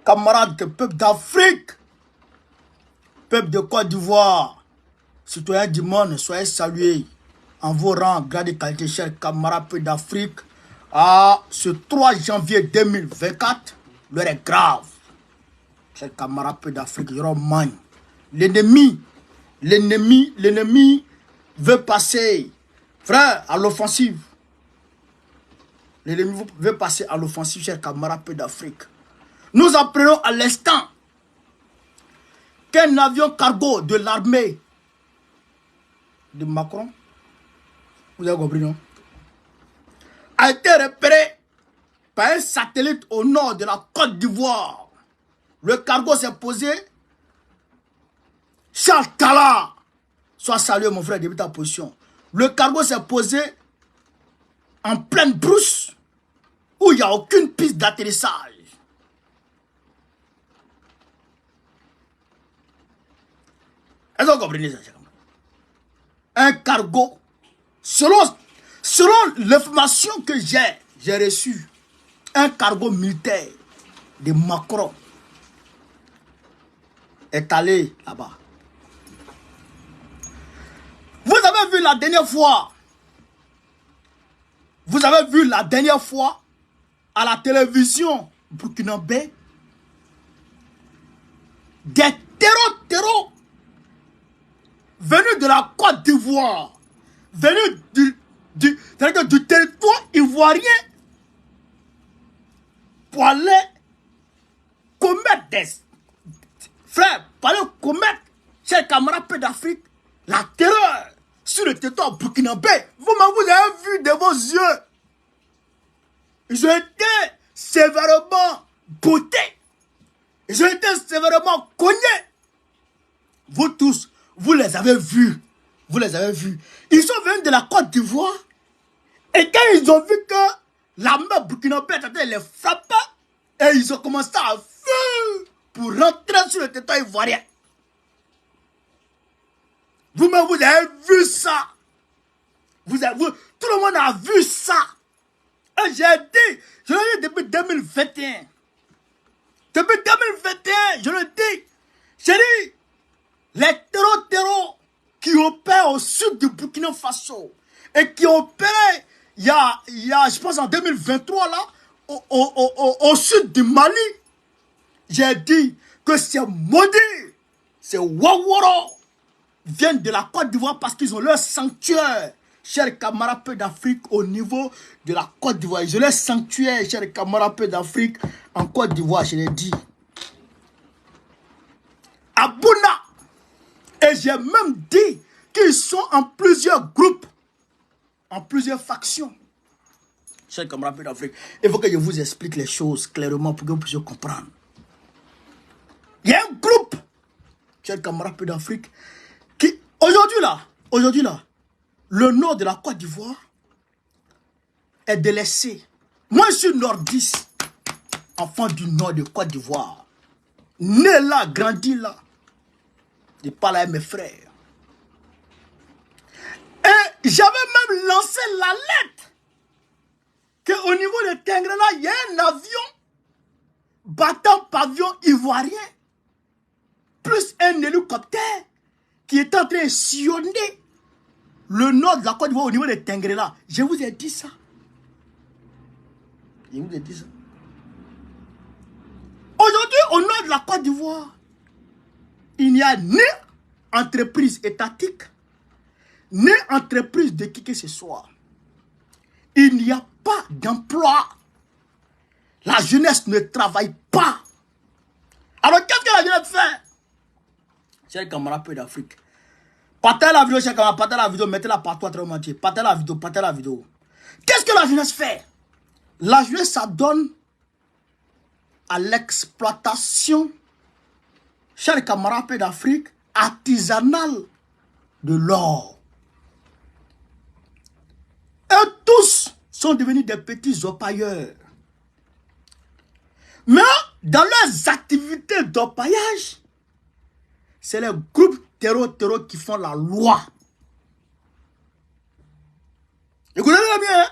camarades, peuple d'Afrique, peuple de Côte d'Ivoire, citoyens du monde, soyez salués en vos rangs, grade et qualité, chers camarades, peuple d'Afrique. Ce 3 janvier 2024, l'heure est grave. Chers camarades, peuple d'Afrique, l'ennemi veut passer, frère, à l'offensive. L'ennemi veut passer à l'offensive, chers camarades, peuple d'Afrique. Nous apprenons à l'instant qu'un avion cargo de l'armée de Macron, vous avez compris, non, a été repéré par un satellite au nord de la Côte d'Ivoire. Le cargo s'est posé. Charles Talla, sois salué mon frère depuis ta position. Le cargo s'est posé en pleine brousse où il n'y a aucune piste d'atterrissage. Est-ce que vous comprenez ça? Un cargo, selon l'information que j'ai reçue, un cargo militaire de Macron est allé là-bas. Vous avez vu la dernière fois à la télévision burkinabé des terreaux venus de la Côte d'Ivoire, venus du territoire ivoirien pour aller commettre des frères, pour aller commettre, chers camarades peu d'Afrique, la terreur sur le territoire burkinabé. Vous avez vu de vos yeux. Ils ont été sévèrement bottés. Ils ont été sévèrement cognés. Vous tous, vous les avez vus. Vous les avez vus. Ils sont venus de la Côte d'Ivoire. Et quand ils ont vu que l'armée burkinabé était les frapper, et ils ont commencé à fuir pour rentrer sur le territoire ivoirien. Vous-même, vous avez vu ça. Tout le monde a vu ça. Et je l'ai dit depuis 2021. Depuis 2021, je le dis. J'ai dit, les terreaux qui opèrent au sud du Burkina Faso et qui opèrent, il y a, je pense en 2023 là, au sud du Mali, j'ai dit que c'est maudit, c'est Waworo, viennent de la Côte d'Ivoire parce qu'ils ont leur sanctuaire, chers camarades peu d'Afrique, au niveau de la Côte d'Ivoire. Ils ont leur sanctuaire, chers camarades peu d'Afrique, en Côte d'Ivoire, je l'ai dit. À Bouna. Et j'ai même dit qu'ils sont en plusieurs groupes, en plusieurs factions. Chers camarades peu d'Afrique, il faut que je vous explique les choses clairement pour que vous puissiez comprendre. Il y a un groupe, chers camarades peu d'Afrique, qui, aujourd'hui là, le nord de la Côte d'Ivoire est délaissé. Moi, je suis nordiste, enfant du nord de Côte d'Ivoire. Né là, grandi là. Je parle avec mes frères. Et j'avais même lancé l'alerte qu'au niveau de Tengrela, il y a un avion battant pavillon ivoirien, plus un hélicoptère qui est en train de sillonner le nord de la Côte d'Ivoire au niveau de Tengrela. Je vous ai dit ça. Je vous ai dit ça. Aujourd'hui, au nord de la Côte d'Ivoire, il n'y a ni entreprise étatique, ni entreprise de qui que ce soit. Il n'y a pas d'emploi. La jeunesse ne travaille pas. Alors, qu'est-ce que la jeunesse fait? Chers camarades peu d'Afrique, partagez la vidéo, chers camarades, partagez la vidéo, mettez-la partout à travers le monde. Partagez la vidéo. Qu'est-ce que la jeunesse fait? La jeunesse s'adonne à l'exploitation, chers camarades peu d'Afrique, artisanale de l'or. Et tous sont devenus des petits orpailleurs. Mais dans leurs activités d'orpaillage, c'est les groupes terreaux qui font la loi. Écoutez-le bien, hein?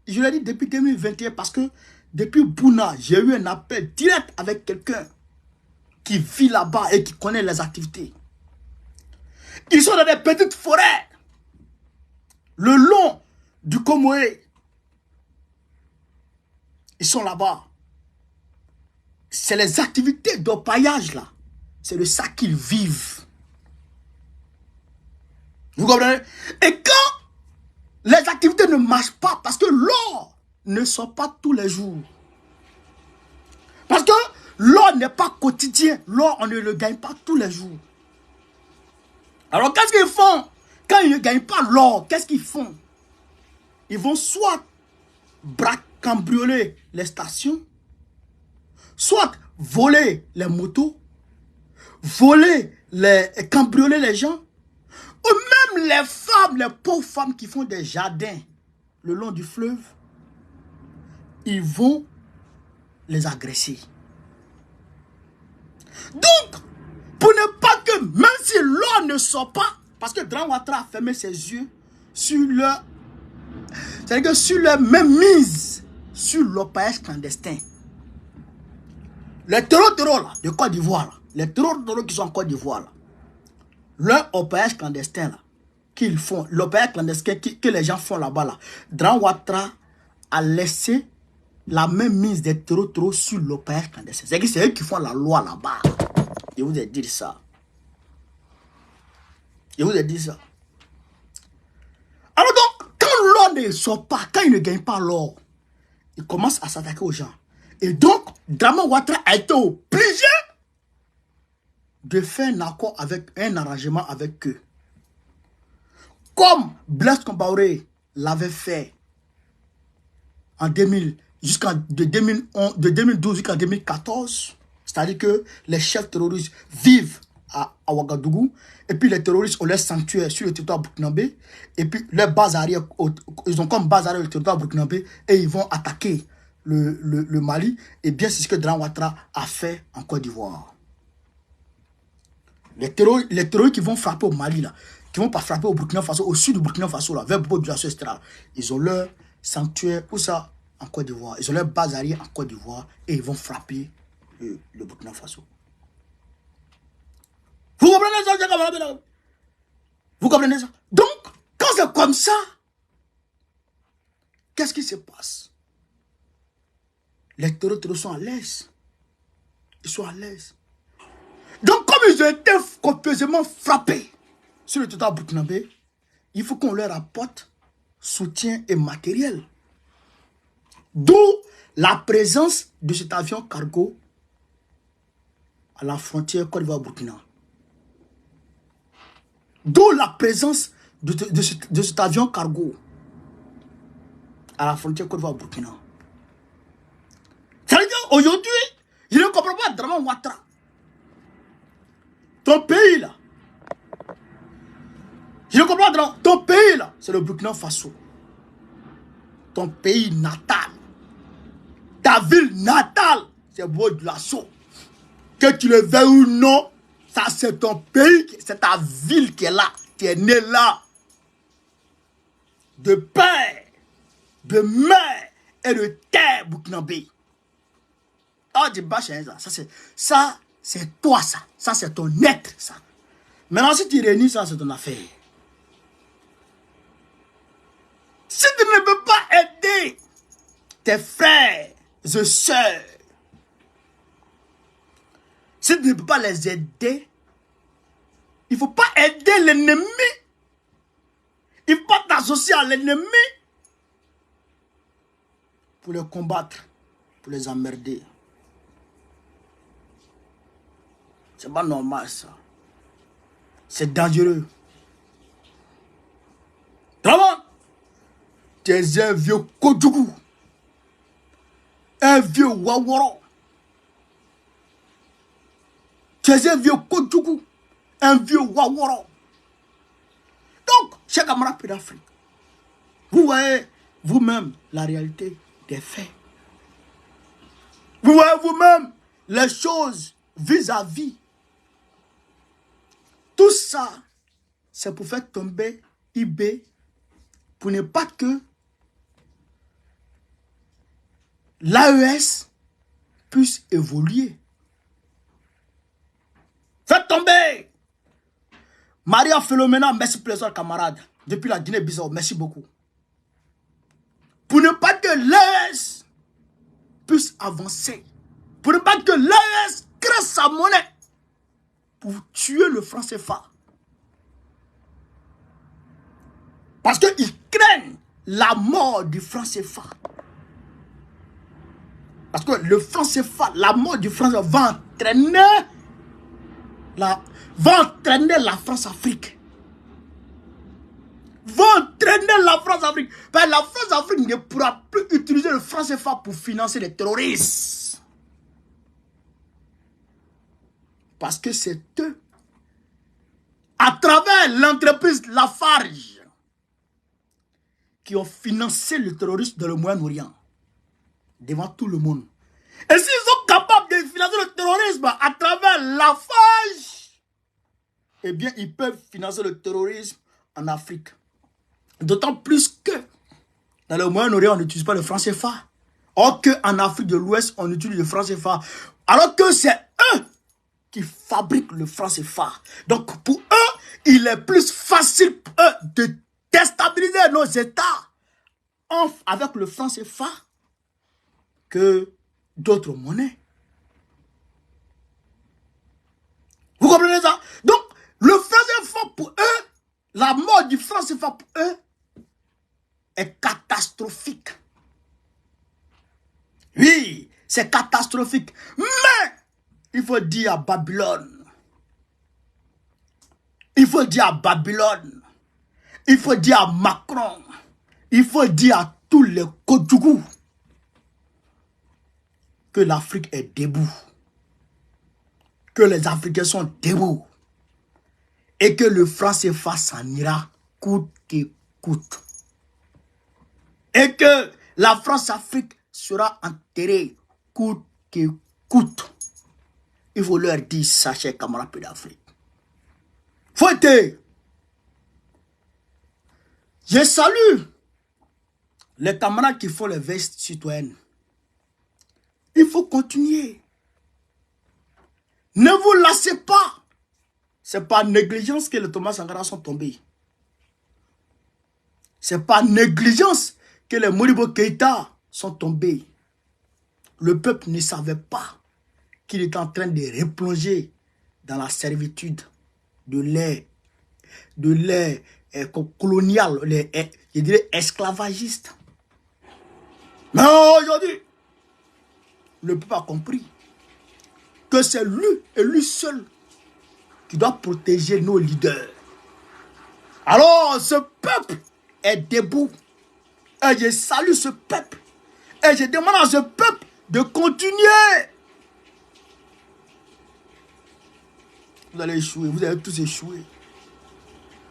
Je l'ai dit depuis 2021 parce que depuis Bouna, j'ai eu un appel direct avec quelqu'un qui vit là-bas et qui connaît les activités. Ils sont dans des petites forêts, le long du Comoé. Ils sont là-bas. C'est les activités d'orpaillage là. C'est de ça qu'ils vivent. Vous comprenez? Et quand les activités ne marchent pas, parce que l'or ne sort pas tous les jours. Parce que l'or n'est pas quotidien. L'or, on ne le gagne pas tous les jours. Alors qu'est-ce qu'ils font? Quand ils ne gagnent pas l'or, qu'est-ce qu'ils font? Ils vont soit cambrioler les stations, soit voler les motos, cambrioler les gens, ou même les femmes, les pauvres femmes qui font des jardins le long du fleuve, ils vont les agresser. Donc, pour ne pas que, même si l'or ne sort pas, parce que Dran Ouattara a fermé ses yeux sur leur, c'est-à-dire que sur leur même mise sur l'orpaillage clandestin. Les terreaux là, de Côte d'Ivoire, les terreaux qui sont en Côte d'Ivoire, là, leur orpaillage clandestin là, qu'ils font, l'orpaillage clandestin que les gens font là-bas, là, Dran Ouattara a laissé la même mise des terreaux sur l'orpaillage clandestin. C'est eux qui font la loi là-bas. Je vous ai dit ça. Je vous ai dit ça. Alors donc, quand l'or ne sort pas, quand il ne gagne pas l'or, il commence à s'attaquer aux gens. Et donc, Dramane Ouattara a été obligé de faire un accord avec un arrangement avec eux. Comme Blaise Compaoré l'avait fait en 2000, de 2012 jusqu'en 2014. C'est-à-dire que les chefs terroristes vivent à Ouagadougou, et puis les terroristes ont leur sanctuaire sur le territoire burkinabé, et puis leur base arrière, ils ont comme base arrière le territoire burkinabé, et ils vont attaquer le Mali. Et bien c'est ce que Dramane Ouattara a fait en Côte d'Ivoire. Les terroristes qui vont frapper au Mali, là, qui ne vont pas frapper au Burkina Faso, au sud du Burkina Faso, là, vers Bobo Dioulasso, etc. Ils ont leur sanctuaire, où ça, en Côte d'Ivoire. Ils ont leur base arrière en Côte d'Ivoire, et ils vont frapper le Burkina Faso. Vous comprenez ça? Vous comprenez ça? Donc, quand c'est comme ça, qu'est-ce qui se passe? Les terroristes sont à l'aise. Ils sont à l'aise. Donc, comme ils ont été copieusement frappés sur le territoire burkinabé, il faut qu'on leur apporte soutien et matériel. D'où la présence de cet avion cargo à la frontière Côte d'Ivoire-Burkina. D'où la présence de cet avion cargo à la frontière Côte d'Ivoire-Burkina. C'est-à-dire qu'aujourd'hui, je ne comprends pas Dramane Ouattara. Ton pays là, je ne comprends pas, ton pays là, c'est le Burkina Faso. Ton pays natal. Ta ville natale, c'est Bobo Dioulasso. Que tu le veuilles ou non, ça c'est ton pays, c'est ta ville qui est là. Tu es né là. De père, de mère et de terre burkinabé. Oh, du bâche, ça c'est toi ça. Ça c'est ton être ça. Maintenant si tu réunis ça, c'est ton affaire. Si tu ne peux pas aider tes frères et sœurs, si tu ne peux pas les aider, il ne faut pas aider l'ennemi. Il ne faut pas t'associer à l'ennemi pour les combattre, pour les emmerder. C'est pas normal ça. C'est dangereux. Vraiment, tu es un vieux Kodjougou, un vieux Waworo. Tu es un vieux Kodjougou, un vieux Waworo. Donc, chers camarades d'Afrique, vous voyez vous-même la réalité des faits. Vous voyez vous-même les choses vis-à-vis. Tout ça, c'est pour faire tomber IB, pour ne pas que l'AES puisse évoluer. tombé. Maria Philomena, merci plaisir camarade. Depuis la Guinée-Bissau, merci beaucoup. Pour ne pas que l'AES puisse avancer. Pour ne pas que l'AES crée sa monnaie. Pour tuer le franc CFA. Parce qu'ils craignent la mort du franc CFA. Parce que le franc CFA, la mort du franc CFA va entraîner la France-Afrique. Va entraîner la France-Afrique. La France-Afrique ne pourra plus utiliser le franc CFA pour financer les terroristes. Parce que c'est eux, à travers l'entreprise Lafarge, qui ont financé le terrorisme dans le Moyen-Orient. Devant tout le monde. Et s'ils sont capables de financer le terrorisme à travers Lafarge, eh bien, ils peuvent financer le terrorisme en Afrique. D'autant plus que dans le Moyen-Orient, on n'utilise pas le franc CFA. Or qu'en Afrique de l'Ouest, on utilise le franc CFA. Alors que c'est eux qui fabriquent le franc CFA. Donc pour eux, il est plus facile pour eux de déstabiliser nos États avec le franc CFA que d'autres monnaies. Vous comprenez ça? Donc, le franc CFA pour eux, la mort du franc CFA pour eux est catastrophique. Oui, c'est catastrophique. Mais, il faut dire à Babylone, il faut dire à Babylone, il faut dire à Macron, il faut dire à tous les Kodjougou que l'Afrique est debout, que les Africains sont debout et que le franc CFA s'en ira coûte que coûte. Et que la France-Afrique sera enterrée coûte que coûte. Il faut leur dire ça, chers camarades d'Afrique. Faut être. Je salue les camarades qui font les vestes citoyennes. Il faut continuer. Ne vous lassez pas. C'est pas négligence que les Thomas Sankara sont tombés. C'est pas négligence que les Modibo Keïta sont tombés. Le peuple ne savait pas qu'il est en train de replonger dans la servitude de l'ère coloniale, je dirais esclavagiste. Mais aujourd'hui, le peuple a compris que c'est lui et lui seul qui doit protéger nos leaders. Alors, ce peuple est debout. Et je salue ce peuple. Et je demande à ce peuple de continuer. Vous allez échouer. Vous allez tous échouer.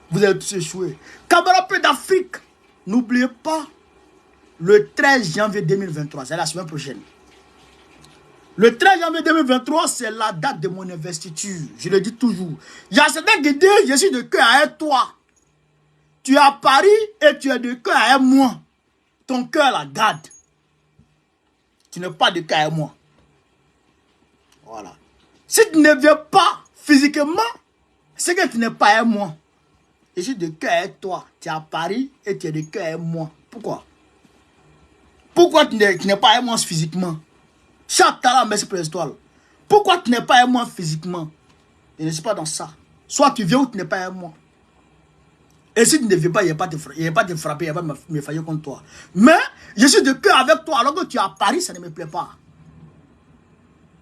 Vous allez tous échouer. Camarades d'Afrique, n'oubliez pas le 13 janvier 2023. C'est la semaine prochaine. Le 13 janvier 2023, c'est la date de mon investiture. Je le dis toujours. Il y a certains qui disent, je suis de cœur avec toi. Tu es à Paris et tu es de cœur avec moi. Ton cœur la garde. Tu n'es pas de cœur avec moi. Voilà. Si tu ne viens pas physiquement, c'est que tu n'es pas avec moi. Je suis de cœur avec toi. Tu es à Paris et tu es de cœur avec moi. Pourquoi? Pourquoi tu n'es pas avec moi physiquement? Chaque talent, merci pour l'étoile. Pourquoi tu n'es pas avec moi physiquement? Je ne suis pas dans ça. Soit tu viens ou tu n'es pas avec moi. Et si tu ne viens pas, il n'y a pas de frapper, il n'y a pas de me faillir contre toi. Mais je suis de cœur avec toi alors que tu es à Paris, ça ne me plaît pas.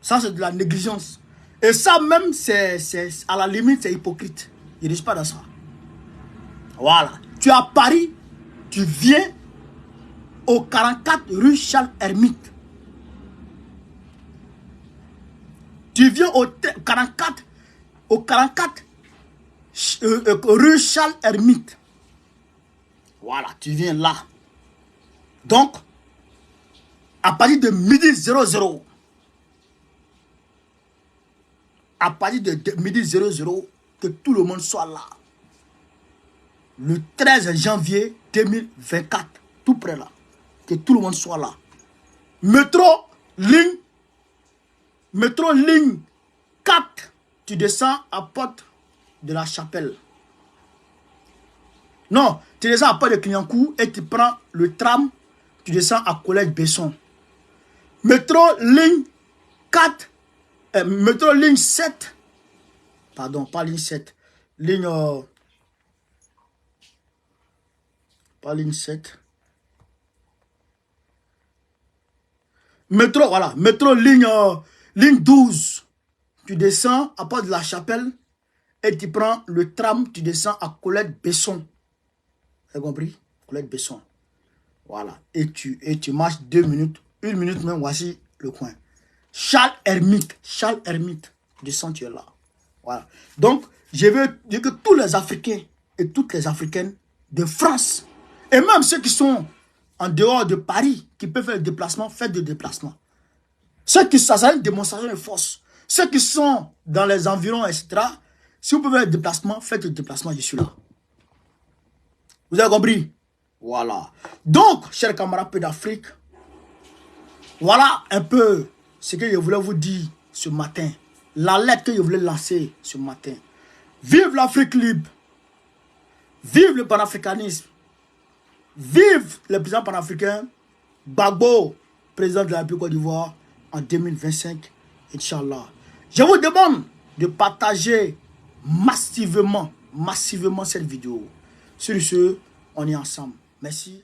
Ça, c'est de la négligence. Et ça même, c'est à la limite, c'est hypocrite. Je ne suis pas dans ça. Voilà. Tu es à Paris, tu viens au 44 rue Charles Hermite. Tu viens au 44 rue Charles Hermite. Voilà, tu viens là. Donc, à partir de midi 00, à partir de midi 00, que tout le monde soit là. Le 13 janvier 2024, tout près là. Que tout le monde soit là. Métro ligne 4, tu descends à Porte de la Chapelle. Non, tu descends à Porte de Clignancourt et tu prends le tram, tu descends à Collège Besson. Métro ligne 4, métro ligne 7. Pardon, pas ligne 7. Ligne... pas ligne 7. Métro, voilà. Métro ligne 12. Tu descends à Porte de la Chapelle et tu prends le tram, tu descends à Colette Besson. Vous avez compris? Colette Besson. Voilà. Et tu marches 2 minutes, 1 minute même, voici le coin. Charles Hermite. Charles Hermite. Descends, tu es là. Voilà. Donc, je veux dire que tous les Africains et toutes les Africaines de France, et même ceux qui sont en dehors de Paris, qui peuvent faire le déplacement, faites des déplacements. Ceux qui sont, ça une démonstration de force. Ceux qui sont dans les environs, etc., si vous pouvez faire le déplacement, faites le déplacement, je suis là. Vous avez compris? Voilà. Donc, chers camarades peu d'Afrique, voilà un peu ce que je voulais vous dire ce matin. La lettre que je voulais lancer ce matin. Vive l'Afrique libre. Vive le panafricanisme. Vive le président panafricain Gbagbo, président de la République Côte d'Ivoire en 2025, Inch'Allah. Je vous demande de partager massivement cette vidéo. Sur ce, on est ensemble. Merci.